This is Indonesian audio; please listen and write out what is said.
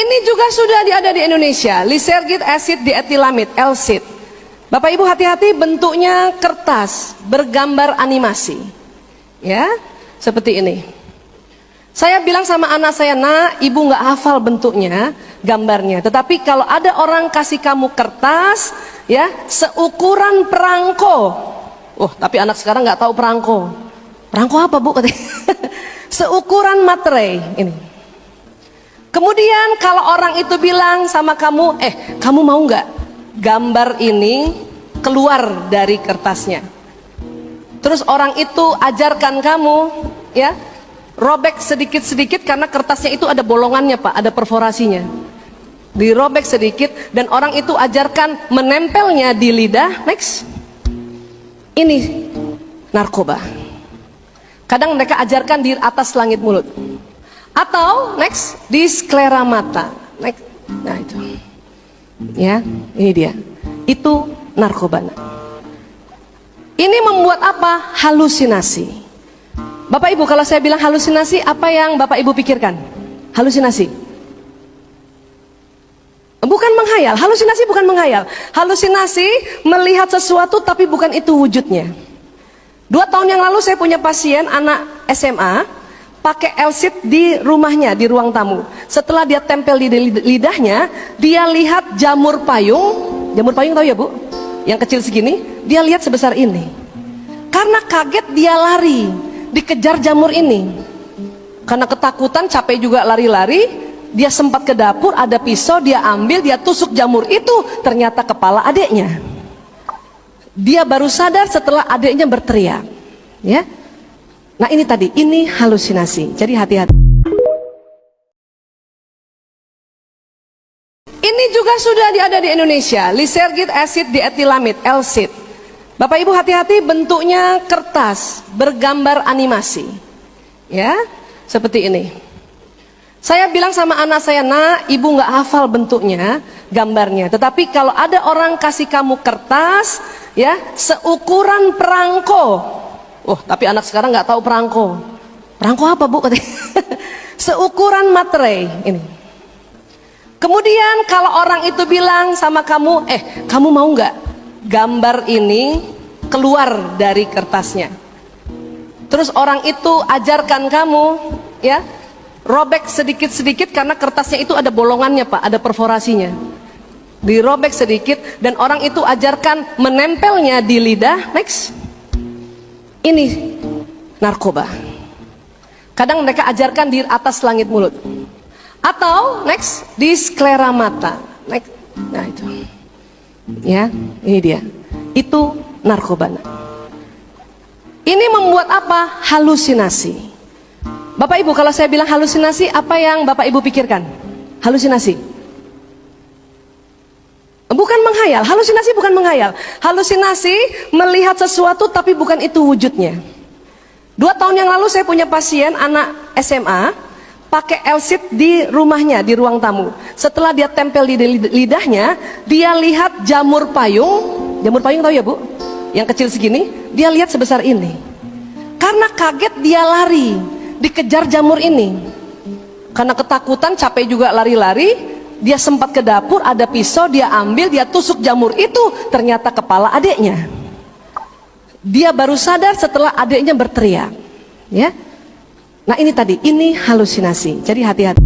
Ini juga sudah ada di Indonesia, Lysergid acid dietilamid, LSID. Bapak Ibu hati-hati, bentuknya kertas bergambar animasi. Ya, seperti ini. Saya bilang sama anak saya, "Nak, ibu nggak hafal bentuknya, gambarnya. Tetapi kalau ada orang kasih kamu kertas, ya, seukuran perangko." Oh, tapi anak sekarang nggak tahu perangko. Perangko apa, Bu? Katanya. Seukuran materai ini. Kemudian kalau orang itu bilang sama kamu, kamu mau nggak gambar ini keluar dari kertasnya? Terus orang itu ajarkan kamu, ya, robek sedikit-sedikit karena kertasnya itu ada bolongannya, Pak, ada perforasinya. Dirobek sedikit dan orang itu ajarkan menempelnya di lidah. Next. Ini narkoba. Kadang mereka ajarkan di atas langit mulut. Atau next, di sklera mata. Next. Nah itu. Ya, ini dia. Itu narkoba. Ini membuat apa? Halusinasi. Bapak Ibu, kalau saya bilang halusinasi, apa yang Bapak Ibu pikirkan? Halusinasi. Bukan menghayal, halusinasi bukan menghayal. Halusinasi melihat sesuatu tapi bukan itu wujudnya. 2 tahun yang lalu saya punya pasien anak SMA pakai LSID di rumahnya, di ruang tamu. Setelah dia tempel di lidahnya, dia lihat jamur payung. Jamur payung tahu ya, Bu? Yang kecil segini, dia lihat sebesar ini. Karena kaget dia lari, dikejar jamur ini. Karena ketakutan, capek juga lari-lari, dia sempat ke dapur, ada pisau, dia ambil, dia tusuk jamur itu, ternyata kepala adiknya. Dia baru sadar setelah adiknya berteriak, ya. Nah ini tadi, ini halusinasi. Jadi hati-hati. Ini juga sudah ada di Indonesia, Lysergid acid dietilamid, LSID. Bapak Ibu hati-hati, bentuknya kertas bergambar animasi. Ya, seperti ini. Saya bilang sama anak saya, "Nak, ibu nggak hafal bentuknya, gambarnya. Tetapi kalau ada orang kasih kamu kertas, ya, seukuran perangko." Oh, tapi anak sekarang nggak tahu perangko. Perangko apa, Bu? Katanya. Seukuran materai ini. Kemudian kalau orang itu bilang sama kamu, kamu mau nggak gambar ini keluar dari kertasnya? Terus orang itu ajarkan kamu, ya, robek sedikit-sedikit karena kertasnya itu ada bolongannya, Pak, ada perforasinya. Dirobek sedikit dan orang itu ajarkan menempelnya di lidah. Next. Ini narkoba. Kadang mereka ajarkan di atas langit mulut. Atau next, di sklera mata. Next. Nah itu. Ya, ini dia. Itu narkoba. Ini membuat apa? Halusinasi. Bapak Ibu, kalau saya bilang halusinasi, apa yang Bapak Ibu pikirkan? Halusinasi. Bukan menghayal, halusinasi bukan menghayal. Halusinasi melihat sesuatu tapi bukan itu wujudnya. 2 tahun yang lalu saya punya pasien anak SMA pakai LSID di rumahnya, di ruang tamu. Setelah dia tempel di lidahnya, dia lihat jamur payung. Jamur payung tahu ya, Bu? Yang kecil segini, dia lihat sebesar ini. Karena kaget dia lari, dikejar jamur ini. Karena ketakutan, capek juga lari-lari, dia sempat ke dapur, ada pisau, dia ambil, dia tusuk jamur itu, ternyata kepala adiknya. Dia baru sadar setelah adiknya berteriak, ya. Nah ini tadi, ini halusinasi. Jadi hati-hati.